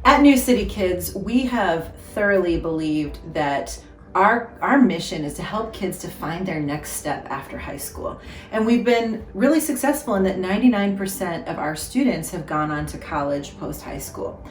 At New City Kids, we have thoroughly believed that our mission is to help kids to find their next step after high school. And we've been really successful in that 99% of our students have gone on to college post high school.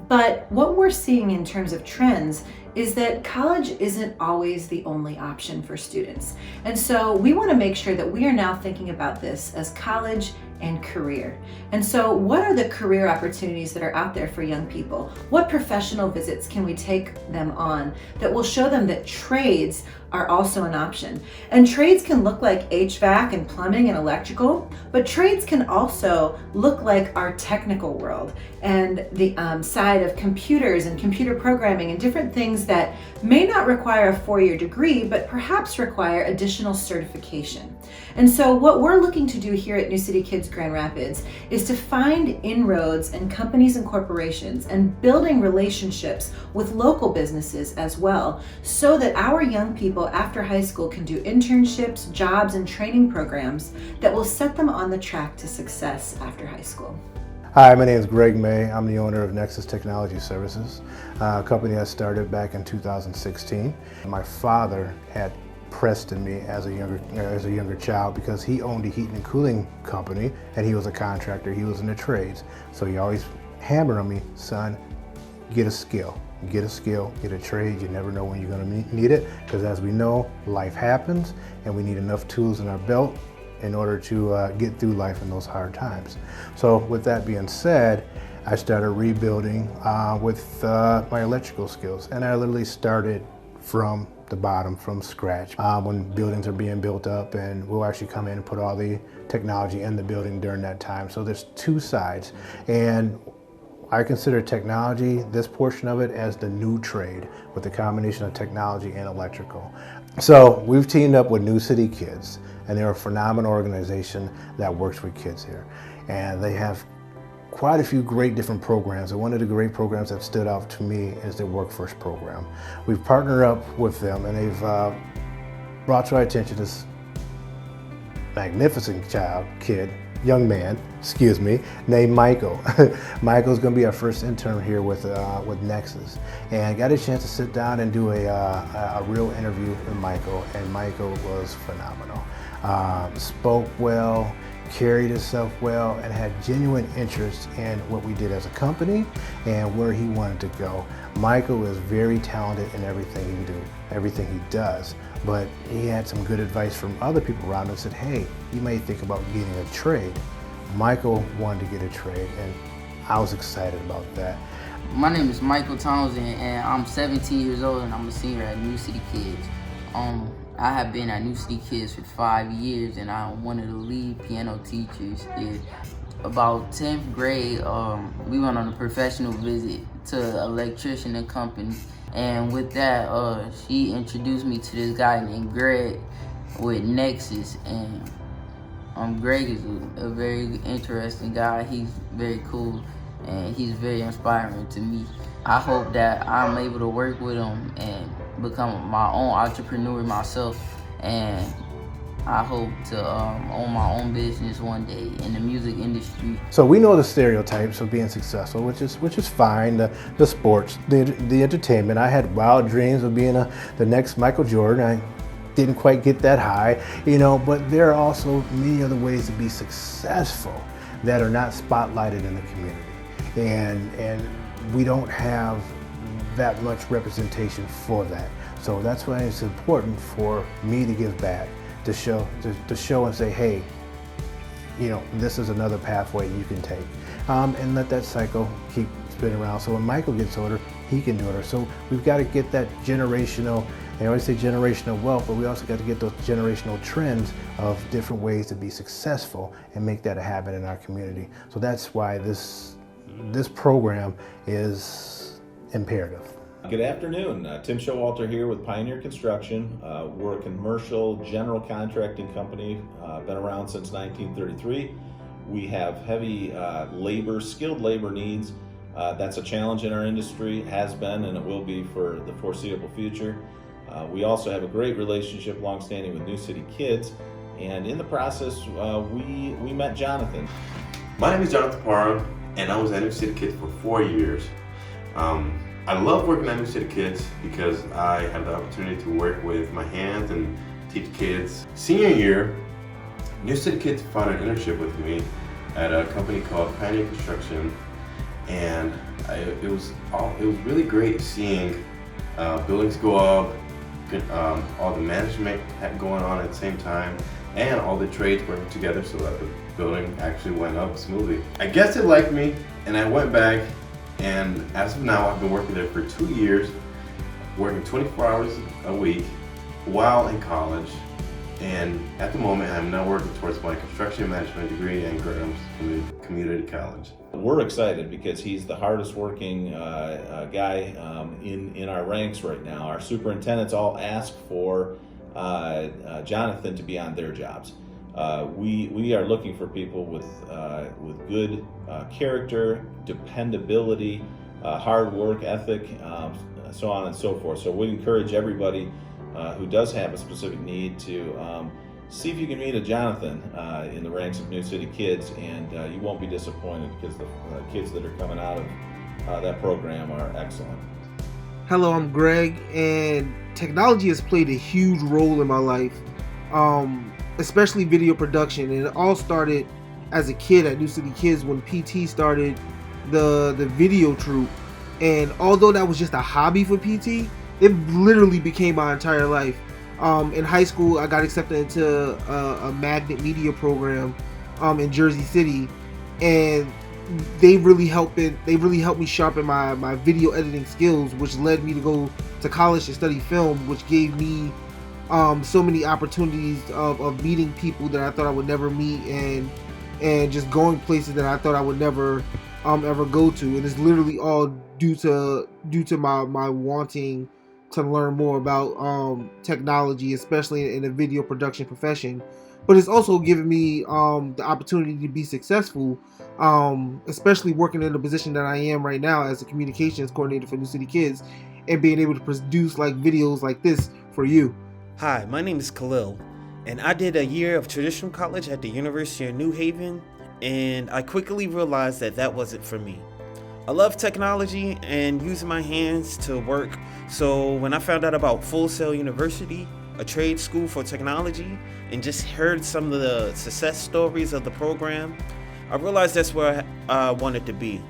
But what we're seeing in terms of trends is that college isn't always the only option for students. And so we want to make sure that we are now thinking about this as college and career. And so what are the career opportunities that are out there for young people? What professional visits can we take them on that will show them that trades are also an option? And trades can look like HVAC and plumbing and electrical, but trades can also look like our technical world and the side of computers and computer programming and different things that may not require a four-year degree, but perhaps require additional certification. And so what we're looking to do here at New City Kids Grand Rapids is to find inroads in companies and corporations and building relationships with local businesses as well, so that our young people after high school can do internships, jobs, and training programs that will set them on the track to success after high school. Hi, my name is Greg May. I'm the owner of Nexus Technology Services, a company I started back in 2016. My father had pressed in me as a younger child because he owned a heating and cooling company and he was a contractor. He was in the trades, so he always hammered on me, son, get a skill. Get a skill, get a trade. You never know when you're going to need it, because as we know, life happens and we need enough tools in our belt in order to get through life in those hard times. So with that being said, I started rebuilding with my electrical skills, and I literally started from the bottom, from scratch. When buildings are being built up, and we'll actually come in and put all the technology in the building during that time. So there's two sides, and I consider technology, this portion of it, as the new trade with the combination of technology and electrical. So we've teamed up with New City Kids, and they're a phenomenal organization that works with kids here. And they have quite a few great different programs, and one of the great programs that stood out to me is the Work First program. We've partnered up with them, and they've brought to our attention this magnificent young man, named Michael. Michael's going to be our first intern here with Nexus, and I got a chance to sit down and do a real interview with Michael, and Michael was phenomenal. Spoke well, carried himself well, and had genuine interest in what we did as a company and where he wanted to go. Michael is very talented in everything he does, but he had some good advice from other people around him and said, hey, you may think about getting a trade. Michael wanted to get a trade, and I was excited about that. My name is Michael Thompson, and I'm 17 years old, and I'm a senior at New City Kids. I have been at New City Kids for 5 years, and I'm one of the lead piano teachers here. About 10th grade, we went on a professional visit to an electrician and company, and with that, she introduced me to this guy named Greg with Nexus, and Greg is a very interesting guy. He's very cool, and he's very inspiring to me. I hope that I'm able to work with him and become my own entrepreneur myself, and I hope to own my own business one day in the music industry. So we know the stereotypes of being successful, which is fine. The sports, the entertainment. I had wild dreams of being the next Michael Jordan. I didn't quite get that high, but there are also many other ways to be successful that are not spotlighted in the community, and we don't have that much representation for that. So that's why it's important for me to give back, to show and say, hey, this is another pathway you can take, and let that cycle keep spinning around. So when Michael gets older, he can do it. So we've got to get that generational, I always say generational wealth, but we also got to get those generational trends of different ways to be successful and make that a habit in our community. So that's why this program is imperative. Good afternoon. Tim Showalter here with Pioneer Construction. We're a commercial general contracting company, been around since 1933. We have heavy skilled labor needs. That's a challenge in our industry, has been, and it will be for the foreseeable future. We also have a great relationship, longstanding, with New City Kids, and in the process, we met Jonathan. My name is Jonathan Parham, and I was at New City Kids for 4 years. I love working at New City Kids because I have the opportunity to work with my hands and teach kids. Senior year, New City Kids found an internship with me at a company called Pioneer Construction, and it was really great seeing buildings go up, all the management going on at the same time, and all the trades working together so that the building actually went up smoothly. I guess they liked me, and I went back, and as of now, I've been working there for 2 years, working 24 hours a week while in college. And at the moment, I'm now working towards my construction management degree in Graham's Community College. We're excited because he's the hardest working guy in our ranks right now. Our superintendents all ask for Jonathan to be on their jobs. We are looking for people with good character, dependability, hard work ethic, so on and so forth. So we encourage everybody who does have a specific need to see if you can meet a Jonathan in the ranks of New City Kids, and you won't be disappointed because the kids that are coming out of that program are excellent. Hello, I'm Greg, and technology has played a huge role in my life, especially video production. And it all started as a kid at New City Kids when PT started the video troupe. And although that was just a hobby for PT, it literally became my entire life. In high school, I got accepted into a magnet media program in Jersey City, and they really helped me sharpen my video editing skills, which led me to go to college to study film, which gave me so many opportunities of meeting people that I thought I would never meet, and just going places that I thought I would never ever go to. And it's literally all due to my wanting to learn more about technology, especially in the video production profession. But it's also given me the opportunity to be successful, especially working in the position that I am right now as a communications coordinator for New City Kids, and being able to produce like videos like this for you. Hi, my name is Khalid, and I did a year of traditional college at the University of New Haven, and I quickly realized that wasn't for me. I love technology and using my hands to work, so when I found out about Full Sail University, a trade school for technology, and just heard some of the success stories of the program, I realized that's where I wanted to be.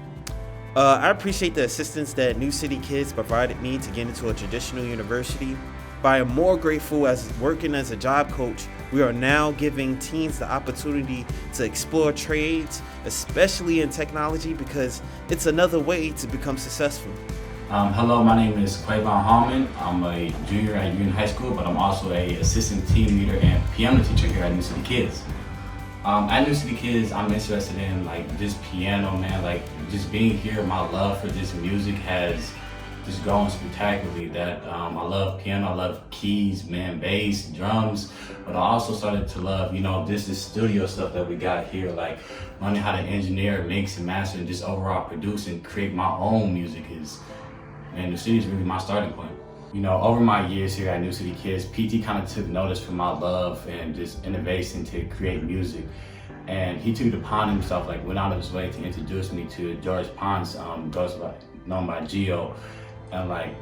I appreciate the assistance that New City Kids provided me to get into a traditional university, but I am more grateful as working as a job coach. We are now giving teens the opportunity to explore trades, especially in technology, because it's another way to become successful. Hello, my name is Quayvon. I'm a junior at Union High School, but I'm also a assistant team leader and piano teacher here at New City Kids. At New City Kids, I'm interested in like just piano, man. Like just being here, my love for this music has just grown spectacularly. That I love piano, I love keys, man, bass, drums, but I also started to love, this studio stuff that we got here, like learning how to engineer, mix and master, and just overall produce and create my own music and the city is really my starting point. Over my years here at New City Kids, PT kind of took notice for my love and just innovation to create music. And he took it upon himself, like went out of his way to introduce me to George Ponce, known by Geo. And like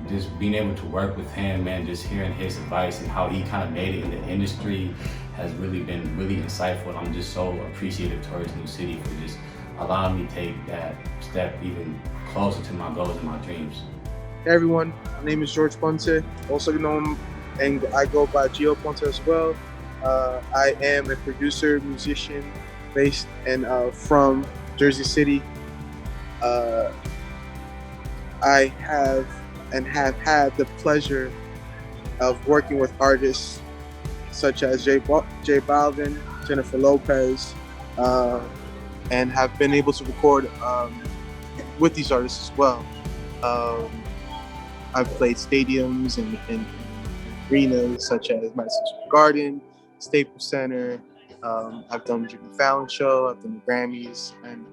just being able to work with him and just hearing his advice and how he kind of made it in the industry has really been really insightful. And I'm just so appreciative towards New City for just allowing me to take that step even closer to my goals and my dreams. Hey everyone, my name is George Ponce, also known, and I go by Gio Ponce as well. I am a producer, musician, based and from Jersey City. I have had the pleasure of working with artists such as J Balvin, Jennifer Lopez, and have been able to record with these artists as well. I've played stadiums and arenas such as Madison Square Garden, Staples Center. I've done the Jimmy Fallon show, I've done the Grammys, and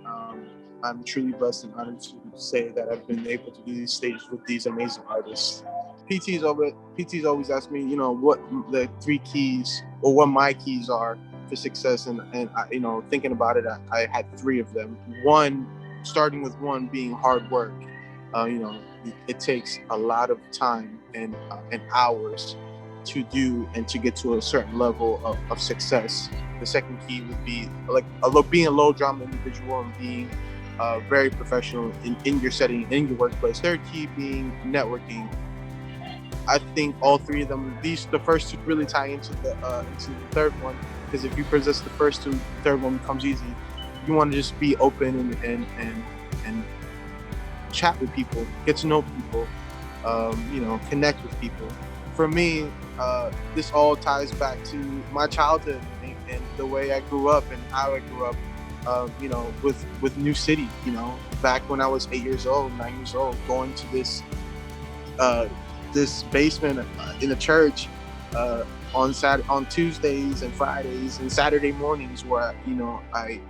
I'm truly blessed and honored to say that I've been able to do these stages with these amazing artists. PT's always asked me, what the 3 keys or what my keys are for success, and I, thinking about it, I had 3 of them. Starting with one being hard work, It takes a lot of time and hours to do and to get to a certain level of success. The second key would be being a low drama individual and being very professional in your setting, in your workplace. Third key being networking. I think all three of them, the first two really tie into the third one, because if you possess the first two, the third one becomes easy. You want to just be open and chat with people, get to know people, connect with people. For me, this all ties back to my childhood and the way I grew up and how I grew up, with New City. Back when I was 9 years old, going to this basement in the church on Tuesdays and Fridays and Saturday mornings, where I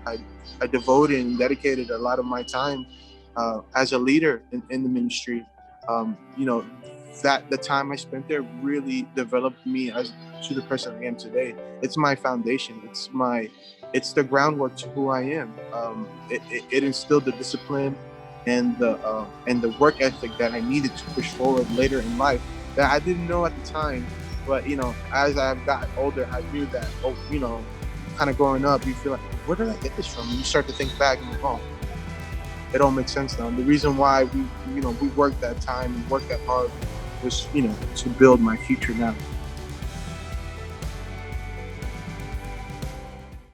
devoted and dedicated a lot of my time as a leader in the ministry. That the time I spent there really developed me to the person I am today. It's my foundation. It's the groundwork to who I am. It instilled the discipline and the work ethic that I needed to push forward later in life that I didn't know at the time. But as I've got older, I knew that. Kind of growing up, you feel like, where did I get this from? And you start to think back and go, it all makes sense now. The reason why we worked that time and worked that hard was, to build my future now.